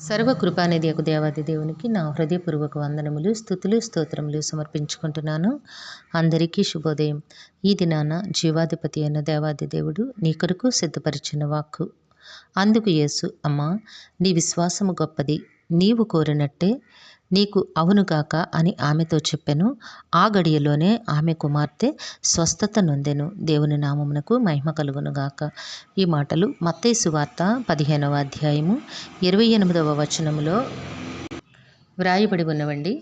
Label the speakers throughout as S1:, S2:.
S1: సర్వకృపానిధి యొక్క దేవాది దేవునికి నా హృదయపూర్వక వందనములు, స్తుతులు, స్తోత్రములు సమర్పించుకుంటున్నాను. అందరికీ శుభోదయం. ఈ దినాన జీవాధిపతి అయిన దేవాది దేవుడు నీ కొరకు సిద్ధపరిచిన వాక్కు. అందుకు యేసు, అమ్మా, నీ విశ్వాసము గొప్పది, నీవు కోరినట్టే నీకు అవునుగాక అని ఆమెతో చెప్పెను. ఆ గడియలోనే ఆమె కుమార్తె స్వస్థత నొందెను. దేవుని నామమునకు మహిమ కలుగునుగాక. ఈ మాటలు మత్తయి సువార్త 15వ అధ్యాయము 28వ వచనములో వ్రాయబడి ఉన్నవండి.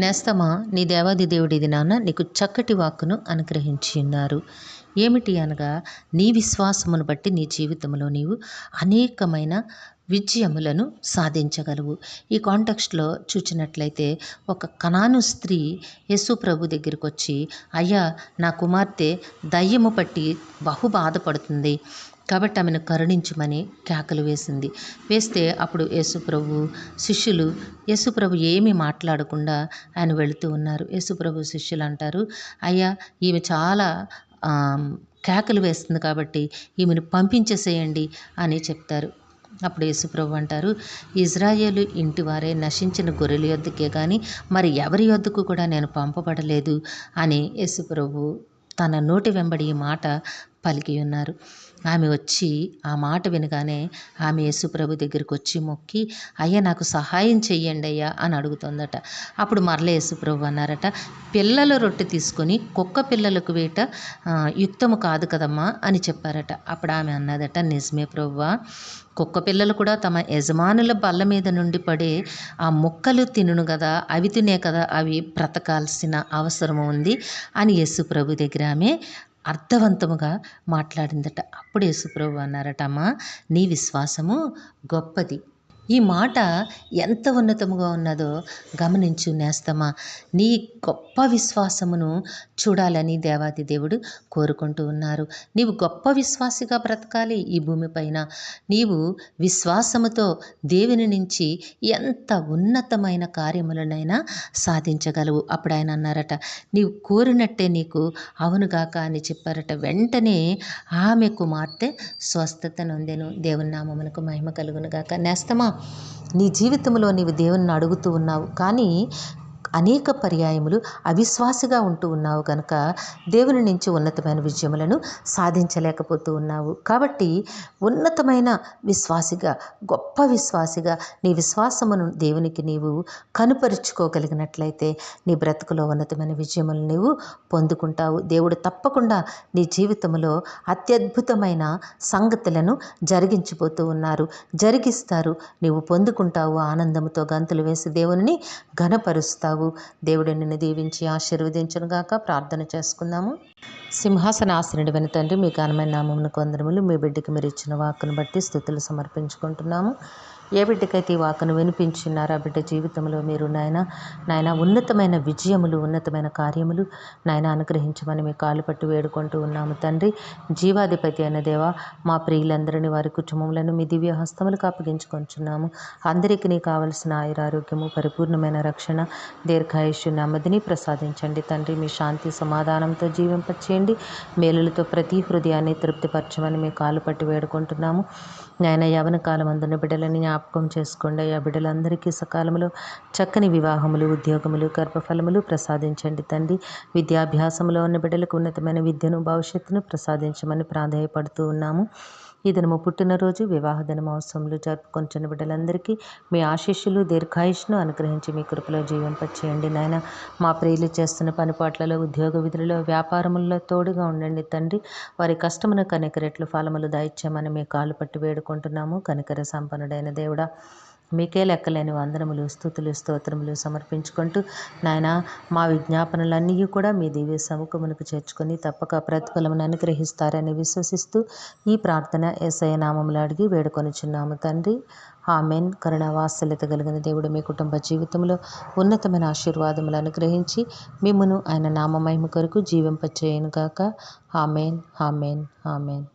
S1: నేస్తమా, నీ దేవాది దేవుడి దినాన నీకు చక్కటి వాక్కును అనుగ్రహించి ఉన్నారు. ఏమిటి అనగా, నీ విశ్వాసమును బట్టి నీ జీవితంలో నీవు అనేకమైన విజయములను సాధించగలవు. ఈ కాంటెక్స్ట్లో చూచినట్లయితే ఒక కనాను స్త్రీ యేసు ప్రభు దగ్గరికి వచ్చి, అయ్యా, నా కుమార్తె దయ్యము పట్టి బహు బాధపడుతుంది కాబట్టి ఆమెను కరుణించమని కేకలు వేస్తే అప్పుడు యేసుప్రభు శిష్యులు యేసుప్రభు ఏమీ మాట్లాడకుండా ఆయన వెళుతూ ఉన్నారు. యేసుప్రభు శిష్యులు అంటారు, అయ్యా, ఈమె చాలా కేకలు వేస్తుంది కాబట్టి ఈమెను పంపించేసేయండి అని చెప్తారు. అప్పుడు యేసుప్రభు అంటారు, ఇజ్రాయేలు ఇంటి వారే నశించిన గొర్రెల యొద్దకే కానీ మరి ఎవరి యొద్దకు కూడా నేను పంపబడలేదు అని యేసుప్రభు తన నోటి వెంబడి ఈ మాట పలికి ఉన్నారు. ఆమె వచ్చి ఆ మాట వినగానే ఆమె యేసుప్రభు దగ్గరికి వచ్చి మొక్కి, అయ్యా, నాకు సహాయం చెయ్యండి అయ్యా అని అడుగుతుందట. అప్పుడు మరల యేసుప్రభు అన్నారట, పిల్లల రొట్టె తీసుకొని కుక్క పిల్లలకు వేట యుక్తము కాదు కదమ్మా అని చెప్పారట. అప్పుడు ఆమె అన్నదట, నిజమే ప్రభువా, కుక్క పిల్లలు కూడా తమ యజమానుల బల్ల మీద నుండి పడే ఆ ముక్కలు తినును కదా, అవి తినే కదా అవి బ్రతకాల్సిన అవసరం ఉంది అని యేసుప్రభు దగ్గర ఆమె అర్థవంతముగా మాట్లాడిందట. అప్పుడు యేసుప్రభు అన్నారట, అమ్మా, నీ విశ్వాసము గొప్పది. ఈ మాట ఎంత ఉన్నతముగా ఉన్నదో గమనించు నేస్తమా. నీ గొప్ప విశ్వాసమును చూడాలని దేవాది దేవుడు కోరుకుంటూ ఉన్నారు. నీవు గొప్ప విశ్వాసిగా బ్రతకాలి ఈ భూమిపైన. నీవు విశ్వాసముతో దేవుని నుంచి ఎంత ఉన్నతమైన కార్యములనైనా సాధించగలవు. అప్పుడు ఆయన అన్నారట, నీవు కోరినట్టే నీకు అవునుగాక అని చెప్పారట. వెంటనే ఆమె కుమార్తె స్వస్థత నొందెను. దేవుని నామమునకు మహిమ కలుగునుగాక. నేస్తమా, నీ జీవితంలో నీవు దేవుని అడుగుతూ ఉన్నావు, కానీ అనేక పర్యాయములు అవిశ్వాసిగా ఉంటూ ఉన్నావు కనుక దేవుని నుంచి ఉన్నతమైన విజయములను సాధించలేకపోతూ ఉన్నావు. కాబట్టి ఉన్నతమైన విశ్వాసిగా, గొప్ప విశ్వాసిగా నీ విశ్వాసమును దేవునికి నీవు కనుపరుచుకోగలిగినట్లయితే నీ బ్రతుకులో ఉన్నతమైన విజయములను నీవు పొందుకుంటావు. దేవుడు తప్పకుండా నీ జీవితంలో అత్యద్భుతమైన సంగతులను జరిగిస్తారు. నీవు పొందుకుంటావు. ఆనందంతో గంతులు వేసి దేవుని ఘనపరుస్తావు. దేవుడు నిన్ను దీవించి ఆశీర్వదించునుగాక. ప్రార్థన చేసుకుందాము. సింహాసనాసనుడైన తండ్రి, మీ ఘనమైన నామమునకు వందనములు. మీ బిడ్డకి మీరు ఇచ్చిన వాక్కును బట్టి స్తుతులు సమర్పించుకుంటున్నాము. ఏ బిడ్డకైతే ఈ వాక్కును వినిపించున్నారో ఆ బిడ్డ జీవితంలో మీరు నాయన ఉన్నతమైన విజయములు, ఉన్నతమైన కార్యములు నాయన అనుగ్రహించమని మీ కాళ్ళు పట్టి వేడుకుంటూ ఉన్నాము తండ్రి. జీవాధిపతి అయిన దేవా, మా ప్రియులందరినీ, వారి కుటుంబములను మీ దివ్య హస్తములకు అప్పగించుకొంచున్నాము. అందరికీ నీ కావలసిన ఆయురారోగ్యము, పరిపూర్ణమైన రక్షణ, దీర్ఘాయుష్యు, నెమ్మదిని ప్రసాదించండి తండ్రి. మీ శాంతి సమాధానంతో జీవింపచేయండి. మేలులతో ప్రతి హృదయాన్ని తృప్తిపరచమని మీ కాళ్ళు పట్టి వేడుకుంటున్నాము. నాయన, యవన కాలం అందున్న బిడ్డలని జ్ఞాపకం చేసుకోండి. ఆ బిడ్డలందరికీ సకాలంలో చక్కని వివాహములు, ఉద్యోగములు, గర్భఫలములు ప్రసాదించండి తండ్రి. విద్యాభ్యాసంలో ఉన్న బిడ్డలకు ఉన్నతమైన విద్యను, భవిష్యత్తును ప్రసాదించమని ప్రాధేయపడుతూ ఉన్నాము. ఈ దినము పుట్టినరోజు, వివాహ దినమోత్సవములు జరుపుకొంచున్న బిడ్డలందరికీ మీ ఆశీస్సులు, దీర్ఘాయుష్ను అనుగ్రహించి మీ కృపలో జీవింపచేయండి నాయన. మా ప్రియులు చేస్తున్న పనిపాట్లలో, ఉద్యోగ విధులలో, వ్యాపారములలో తోడుగా ఉండండి తండ్రి. వారి కష్టమున కనిక రెట్లు ఫలములు దయచేయమని మీ కాళ్ళు పట్టి వేడుకుంటున్నాము. కనికర సంపన్నుడైన దేవుడా, మీకే లెక్కలేని వందనములు, స్తుతులు, స్తోత్రములు సమర్పించుకుంటూ నాయన, మా విజ్ఞాపనలన్నీ కూడా మీ దివ్య సముఖమునకు చేర్చుకొని తప్పక ప్రతిఫలమును అనుగ్రహిస్తారని విశ్వసిస్తూ ఈ ప్రార్థన యేసయ్య నామములో అడిగి వేడుకొనుచున్నాము తండ్రి. ఆమెన్. కరుణావాత్సల్యత కలిగిన దేవుడు మీ కుటుంబ జీవితంలో ఉన్నతమైన ఆశీర్వాదములు అనుగ్రహించి మిమ్మును ఆయన నామ మహిమ కొరకు జీవింపచేయునుగాక. Amen, amen, amen.